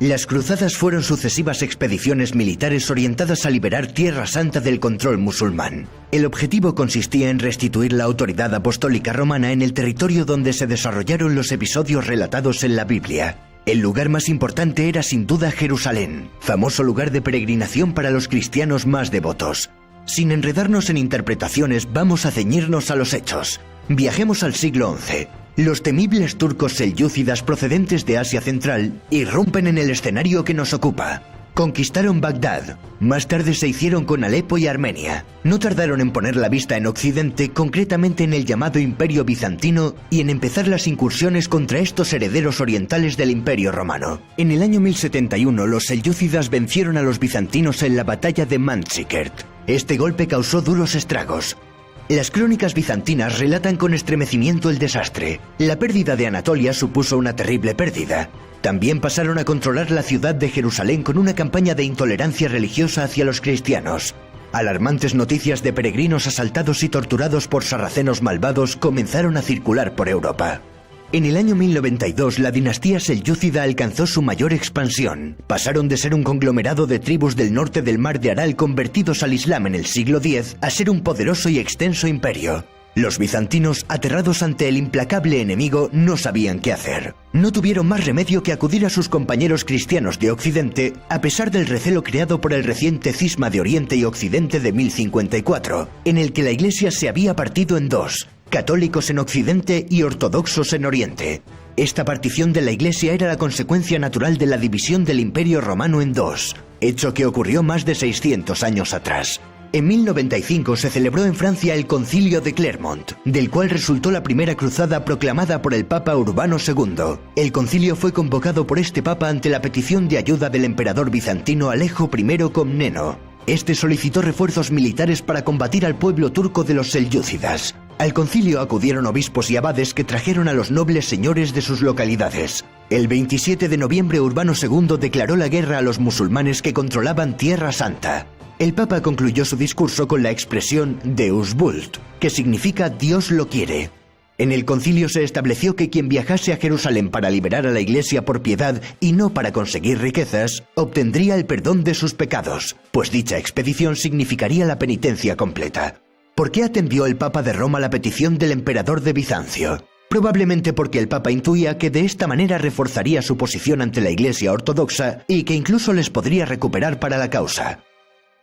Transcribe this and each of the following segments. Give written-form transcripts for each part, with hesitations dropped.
Las cruzadas fueron sucesivas expediciones militares orientadas a liberar Tierra Santa del control musulmán. El objetivo consistía en restituir la autoridad apostólica romana en el territorio donde se desarrollaron los episodios relatados en la Biblia. El lugar más importante era sin duda Jerusalén, famoso lugar de peregrinación para los cristianos más devotos. Sin enredarnos en interpretaciones, vamos a ceñirnos a los hechos. Viajemos al siglo XI. Los temibles turcos selyúcidas procedentes de Asia Central irrumpen en el escenario que nos ocupa. Conquistaron Bagdad. Más tarde se hicieron con Alepo y Armenia. No tardaron en poner la vista en Occidente, concretamente en el llamado Imperio Bizantino, y en empezar las incursiones contra estos herederos orientales del Imperio Romano. En el año 1071, los selyúcidas vencieron a los bizantinos en la batalla de Manzikert. Este golpe causó duros estragos. Las crónicas bizantinas relatan con estremecimiento el desastre. La pérdida de Anatolia supuso una terrible pérdida. También pasaron a controlar la ciudad de Jerusalén con una campaña de intolerancia religiosa hacia los cristianos. Alarmantes noticias de peregrinos asaltados y torturados por sarracenos malvados comenzaron a circular por Europa. En el año 1092, la dinastía selyúcida alcanzó su mayor expansión. Pasaron de ser un conglomerado de tribus del norte del mar de Aral convertidos al Islam en el siglo X a ser un poderoso y extenso imperio. Los bizantinos, aterrados ante el implacable enemigo, no sabían qué hacer. No tuvieron más remedio que acudir a sus compañeros cristianos de Occidente, a pesar del recelo creado por el reciente cisma de Oriente y Occidente de 1054, en el que la Iglesia se había partido en dos: católicos en Occidente y ortodoxos en Oriente. Esta partición de la Iglesia era la consecuencia natural de la división del Imperio Romano en dos, hecho que ocurrió más de 600 años atrás. En 1095 se celebró en Francia el Concilio de Clermont, del cual resultó la primera cruzada proclamada por el Papa Urbano II. El concilio fue convocado por este papa ante la petición de ayuda del emperador bizantino Alejo I Comneno. Este solicitó refuerzos militares para combatir al pueblo turco de los selyúcidas. Al concilio acudieron obispos y abades que trajeron a los nobles señores de sus localidades. El 27 de noviembre Urbano II declaró la guerra a los musulmanes que controlaban Tierra Santa. El Papa concluyó su discurso con la expresión Deus vult, que significa Dios lo quiere. En el concilio se estableció que quien viajase a Jerusalén para liberar a la Iglesia por piedad y no para conseguir riquezas, obtendría el perdón de sus pecados, pues dicha expedición significaría la penitencia completa. ¿Por qué atendió el Papa de Roma la petición del emperador de Bizancio? Probablemente porque el Papa intuía que de esta manera reforzaría su posición ante la Iglesia ortodoxa y que incluso les podría recuperar para la causa.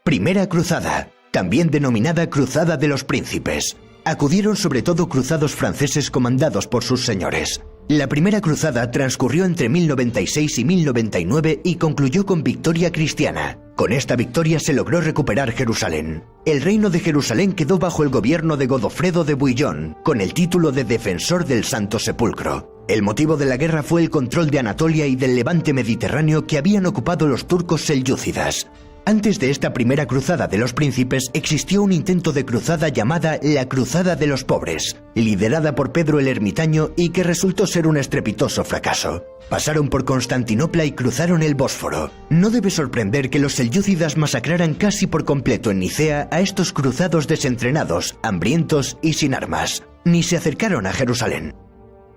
Primera Cruzada, también denominada Cruzada de los Príncipes. Acudieron sobre todo cruzados franceses comandados por sus señores. La primera cruzada transcurrió entre 1096 y 1099 y concluyó con victoria cristiana. Con esta victoria se logró recuperar Jerusalén. El reino de Jerusalén quedó bajo el gobierno de Godofredo de Bouillon, con el título de Defensor del Santo Sepulcro. El motivo de la guerra fue el control de Anatolia y del levante mediterráneo que habían ocupado los turcos selyúcidas. Antes de esta primera cruzada de los príncipes existió un intento de cruzada llamada la Cruzada de los Pobres, liderada por Pedro el Ermitaño y que resultó ser un estrepitoso fracaso. Pasaron por Constantinopla y cruzaron el Bósforo. No debe sorprender que los selyúcidas masacraran casi por completo en Nicea a estos cruzados desentrenados, hambrientos y sin armas. Ni se acercaron a Jerusalén.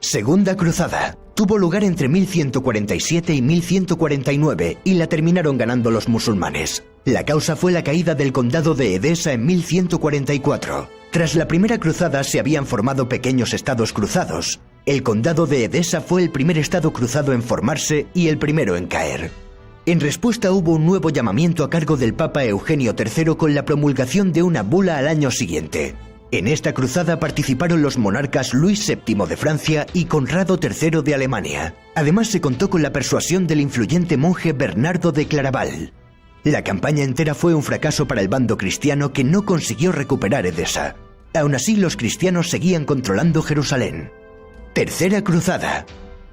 Segunda Cruzada. Tuvo lugar entre 1147 y 1149 y la terminaron ganando los musulmanes. La causa fue la caída del condado de Edesa en 1144. Tras la primera cruzada se habían formado pequeños estados cruzados. El condado de Edesa fue el primer estado cruzado en formarse y el primero en caer. En respuesta hubo un nuevo llamamiento a cargo del Papa Eugenio III con la promulgación de una bula al año siguiente. En esta cruzada participaron los monarcas Luis VII de Francia y Conrado III de Alemania. Además se contó con la persuasión del influyente monje Bernardo de Claraval. La campaña entera fue un fracaso para el bando cristiano que no consiguió recuperar Edesa. Aún así, los cristianos seguían controlando Jerusalén. Tercera Cruzada.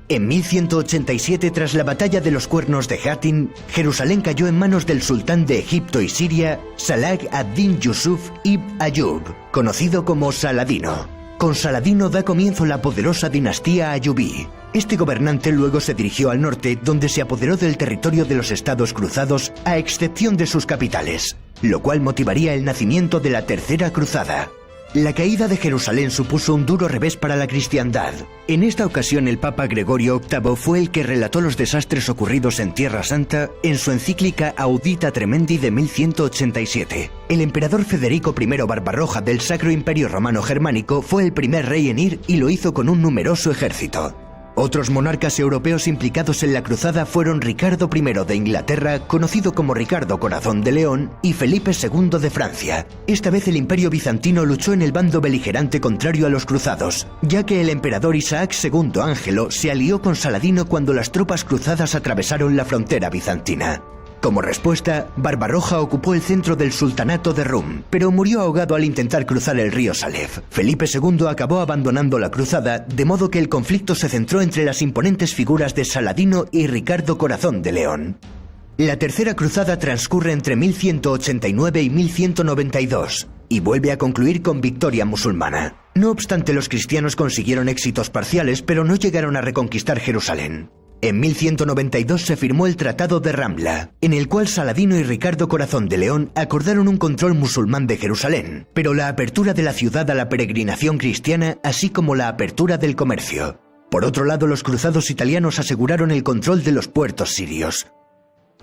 En 1187, tras la batalla de los Cuernos de Hattin, Jerusalén cayó en manos del sultán de Egipto y Siria, Salah ad-Din Yusuf ibn Ayyub, conocido como Saladino. Con Saladino da comienzo la poderosa dinastía ayubí. Este gobernante luego se dirigió al norte, donde se apoderó del territorio de los estados cruzados, a excepción de sus capitales, lo cual motivaría el nacimiento de la Tercera Cruzada. La caída de Jerusalén supuso un duro revés para la cristiandad. En esta ocasión el Papa Gregorio VIII fue el que relató los desastres ocurridos en Tierra Santa en su encíclica Audita Tremendi de 1187. El emperador Federico I Barbarroja del Sacro Imperio Romano Germánico fue el primer rey en ir y lo hizo con un numeroso ejército. Otros monarcas europeos implicados en la cruzada fueron Ricardo I de Inglaterra, conocido como Ricardo Corazón de León, y Felipe II de Francia. Esta vez el Imperio Bizantino luchó en el bando beligerante contrario a los cruzados, ya que el emperador Isaac II Ángelo se alió con Saladino cuando las tropas cruzadas atravesaron la frontera bizantina. Como respuesta, Barbarroja ocupó el centro del sultanato de Rum, pero murió ahogado al intentar cruzar el río Salef. Felipe II acabó abandonando la cruzada, de modo que el conflicto se centró entre las imponentes figuras de Saladino y Ricardo Corazón de León. La tercera cruzada transcurre entre 1189 y 1192, y vuelve a concluir con victoria musulmana. No obstante, los cristianos consiguieron éxitos parciales, pero no llegaron a reconquistar Jerusalén. En 1192 se firmó el Tratado de Ramla, en el cual Saladino y Ricardo Corazón de León acordaron un control musulmán de Jerusalén, pero la apertura de la ciudad a la peregrinación cristiana, así como la apertura del comercio. Por otro lado, los cruzados italianos aseguraron el control de los puertos sirios.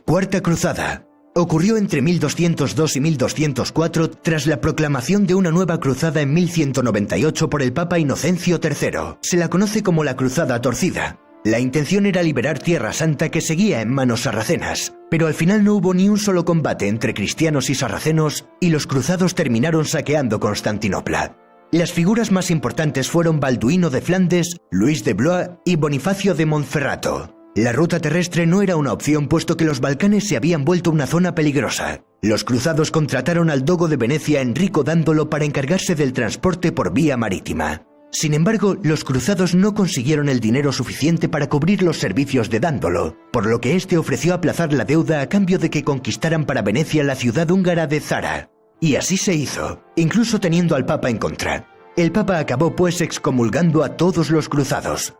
Cuarta Cruzada. Ocurrió entre 1202 y 1204 tras la proclamación de una nueva cruzada en 1198 por el Papa Inocencio III. Se la conoce como la Cruzada Torcida. La intención era liberar Tierra Santa, que seguía en manos sarracenas, pero al final no hubo ni un solo combate entre cristianos y sarracenos y los cruzados terminaron saqueando Constantinopla. Las figuras más importantes fueron Balduino de Flandes, Luis de Blois y Bonifacio de Montferrato. La ruta terrestre no era una opción puesto que los Balcanes se habían vuelto una zona peligrosa. Los cruzados contrataron al dogo de Venecia Enrico Dandolo para encargarse del transporte por vía marítima. Sin embargo, los cruzados no consiguieron el dinero suficiente para cubrir los servicios de Dandolo, por lo que éste ofreció aplazar la deuda a cambio de que conquistaran para Venecia la ciudad húngara de Zara. Y así se hizo, incluso teniendo al Papa en contra. El Papa acabó pues excomulgando a todos los cruzados.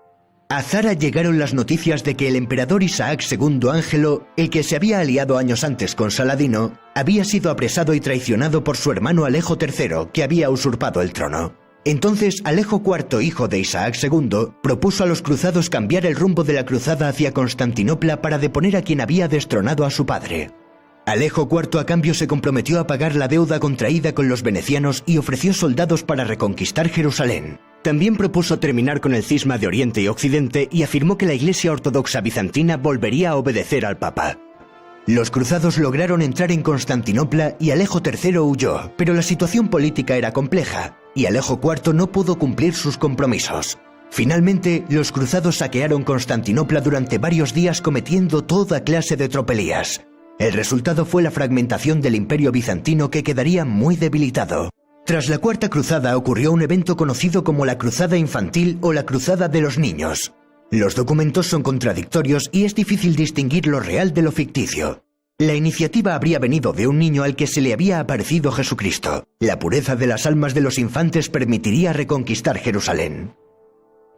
A Zara llegaron las noticias de que el emperador Isaac II Ángelo, el que se había aliado años antes con Saladino, había sido apresado y traicionado por su hermano Alejo III, que había usurpado el trono. Entonces Alejo IV, hijo de Isaac II, propuso a los cruzados cambiar el rumbo de la cruzada hacia Constantinopla para deponer a quien había destronado a su padre. Alejo IV a cambio se comprometió a pagar la deuda contraída con los venecianos y ofreció soldados para reconquistar Jerusalén. También propuso terminar con el cisma de Oriente y Occidente y afirmó que la Iglesia Ortodoxa bizantina volvería a obedecer al Papa. Los cruzados lograron entrar en Constantinopla y Alejo III huyó, pero la situación política era compleja, y Alejo IV no pudo cumplir sus compromisos. Finalmente, los cruzados saquearon Constantinopla durante varios días cometiendo toda clase de tropelías. El resultado fue la fragmentación del Imperio bizantino, que quedaría muy debilitado. Tras la Cuarta Cruzada ocurrió un evento conocido como la Cruzada Infantil o la Cruzada de los Niños. Los documentos son contradictorios y es difícil distinguir lo real de lo ficticio. La iniciativa habría venido de un niño al que se le había aparecido Jesucristo. La pureza de las almas de los infantes permitiría reconquistar Jerusalén.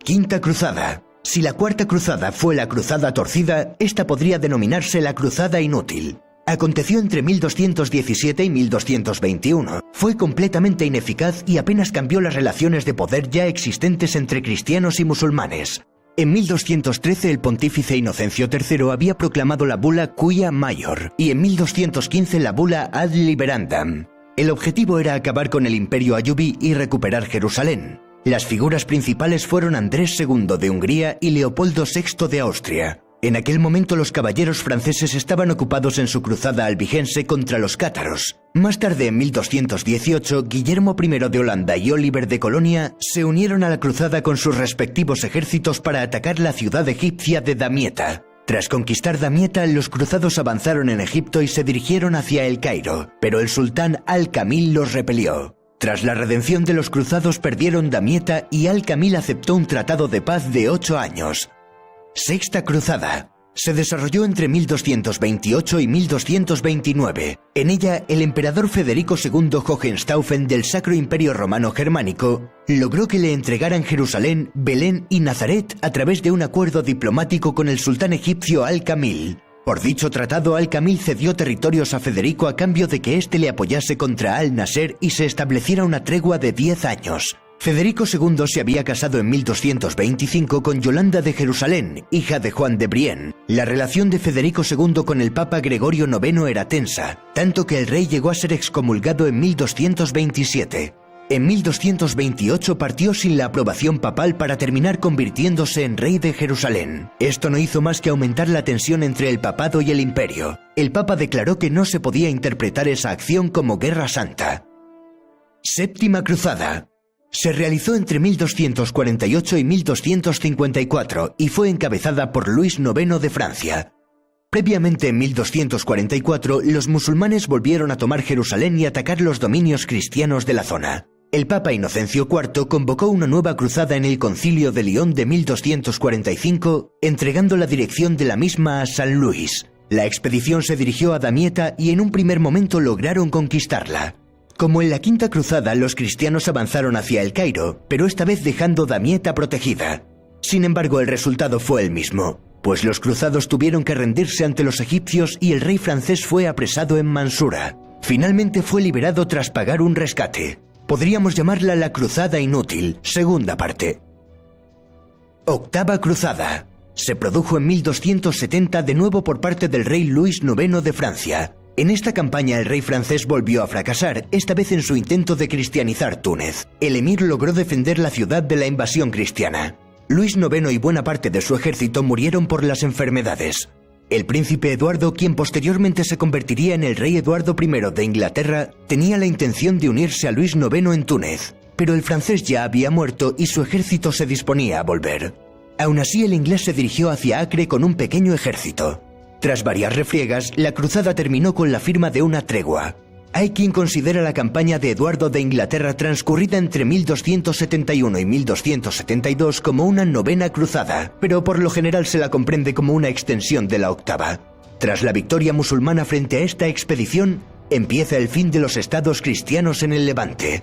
Quinta Cruzada. Si la Cuarta Cruzada fue la Cruzada Torcida, esta podría denominarse la Cruzada Inútil. Aconteció entre 1217 y 1221. Fue completamente ineficaz y apenas cambió las relaciones de poder ya existentes entre cristianos y musulmanes. En 1213 el pontífice Inocencio III había proclamado la bula Quia Maior y en 1215 la bula Ad Liberandam. El objetivo era acabar con el imperio ayubí y recuperar Jerusalén. Las figuras principales fueron Andrés II de Hungría y Leopoldo VI de Austria. En aquel momento los caballeros franceses estaban ocupados en su cruzada albigense contra los cátaros. Más tarde, en 1218, Guillermo I de Holanda y Oliver de Colonia se unieron a la cruzada con sus respectivos ejércitos para atacar la ciudad egipcia de Damieta. Tras conquistar Damieta, los cruzados avanzaron en Egipto y se dirigieron hacia El Cairo, pero el sultán Al-Kamil los repelió. Tras la redención de los cruzados perdieron Damieta y Al-Kamil aceptó un tratado de paz de 8 años. Sexta Cruzada. Se desarrolló entre 1228 y 1229. En ella, el emperador Federico II Hohenstaufen del Sacro Imperio Romano Germánico logró que le entregaran Jerusalén, Belén y Nazaret a través de un acuerdo diplomático con el sultán egipcio Al-Kamil. Por dicho tratado, Al-Kamil cedió territorios a Federico a cambio de que éste le apoyase contra Al-Nasser y se estableciera una tregua de 10 años. Federico II se había casado en 1225 con Yolanda de Jerusalén, hija de Juan de Brienne. La relación de Federico II con el Papa Gregorio IX era tensa, tanto que el rey llegó a ser excomulgado en 1227. En 1228 partió sin la aprobación papal para terminar convirtiéndose en rey de Jerusalén. Esto no hizo más que aumentar la tensión entre el papado y el imperio. El papa declaró que no se podía interpretar esa acción como guerra santa. Séptima Cruzada. Se realizó entre 1248 y 1254 y fue encabezada por Luis IX de Francia. Previamente, en 1244, los musulmanes volvieron a tomar Jerusalén y atacar los dominios cristianos de la zona. El Papa Inocencio IV convocó una nueva cruzada en el Concilio de Lyon de 1245, entregando la dirección de la misma a San Luis. La expedición se dirigió a Damieta y en un primer momento lograron conquistarla. Como en la Quinta Cruzada, los cristianos avanzaron hacia el Cairo, pero esta vez dejando Damieta protegida. Sin embargo, el resultado fue el mismo, pues los cruzados tuvieron que rendirse ante los egipcios y el rey francés fue apresado en Mansura. Finalmente fue liberado tras pagar un rescate. Podríamos llamarla la Cruzada Inútil, segunda parte. Octava Cruzada. Se produjo en 1270 de nuevo por parte del rey Luis IX de Francia. En esta campaña el rey francés volvió a fracasar, esta vez en su intento de cristianizar Túnez. El emir logró defender la ciudad de la invasión cristiana. Luis IX y buena parte de su ejército murieron por las enfermedades. El príncipe Eduardo, quien posteriormente se convertiría en el rey Eduardo I de Inglaterra, tenía la intención de unirse a Luis IX en Túnez, pero el francés ya había muerto y su ejército se disponía a volver. Aún así, el inglés se dirigió hacia Acre con un pequeño ejército. Tras varias refriegas, la cruzada terminó con la firma de una tregua. Hay quien considera la campaña de Eduardo de Inglaterra transcurrida entre 1271 y 1272 como una novena cruzada, pero por lo general se la comprende como una extensión de la octava. Tras la victoria musulmana frente a esta expedición, empieza el fin de los estados cristianos en el Levante.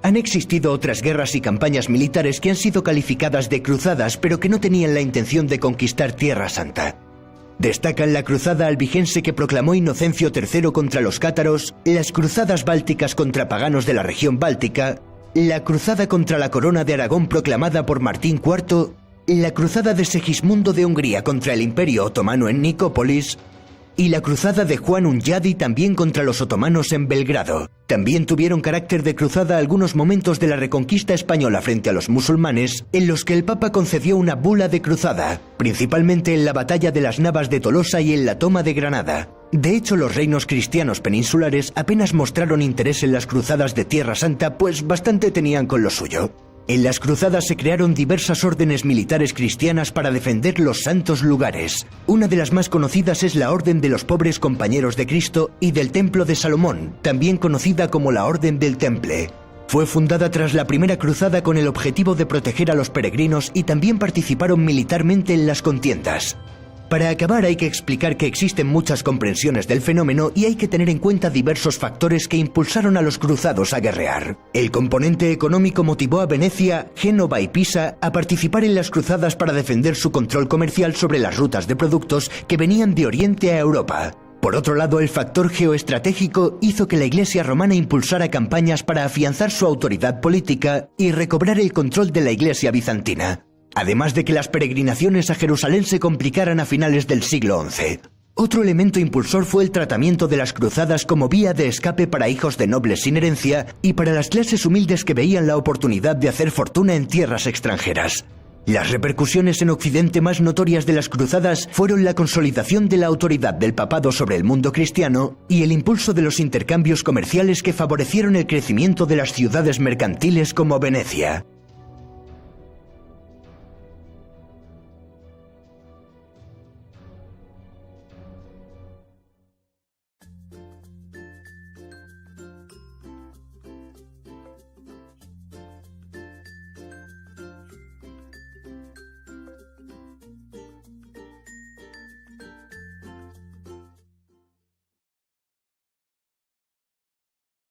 Han existido otras guerras y campañas militares que han sido calificadas de cruzadas, pero que no tenían la intención de conquistar Tierra Santa. Destacan la cruzada albigense que proclamó Inocencio III contra los cátaros, las cruzadas bálticas contra paganos de la región báltica, la cruzada contra la corona de Aragón proclamada por Martín IV, la cruzada de Segismundo de Hungría contra el Imperio Otomano en Nicópolis, y la cruzada de Juan Hunyadi también contra los otomanos en Belgrado. También tuvieron carácter de cruzada algunos momentos de la reconquista española frente a los musulmanes, en los que el Papa concedió una bula de cruzada, principalmente en la batalla de las Navas de Tolosa y en la toma de Granada. De hecho, los reinos cristianos peninsulares apenas mostraron interés en las cruzadas de Tierra Santa, pues bastante tenían con lo suyo. En las cruzadas se crearon diversas órdenes militares cristianas para defender los santos lugares. Una de las más conocidas es la Orden de los Pobres Compañeros de Cristo y del Templo de Salomón, también conocida como la Orden del Temple. Fue fundada tras la primera cruzada con el objetivo de proteger a los peregrinos y también participaron militarmente en las contiendas. Para acabar, hay que explicar que existen muchas comprensiones del fenómeno y hay que tener en cuenta diversos factores que impulsaron a los cruzados a guerrear. El componente económico motivó a Venecia, Génova y Pisa a participar en las cruzadas para defender su control comercial sobre las rutas de productos que venían de Oriente a Europa. Por otro lado, el factor geoestratégico hizo que la Iglesia romana impulsara campañas para afianzar su autoridad política y recobrar el control de la Iglesia bizantina. Además de que las peregrinaciones a Jerusalén se complicaran a finales del siglo XI. Otro elemento impulsor fue el tratamiento de las cruzadas como vía de escape para hijos de nobles sin herencia y para las clases humildes que veían la oportunidad de hacer fortuna en tierras extranjeras. Las repercusiones en Occidente más notorias de las cruzadas fueron la consolidación de la autoridad del papado sobre el mundo cristiano y el impulso de los intercambios comerciales que favorecieron el crecimiento de las ciudades mercantiles como Venecia.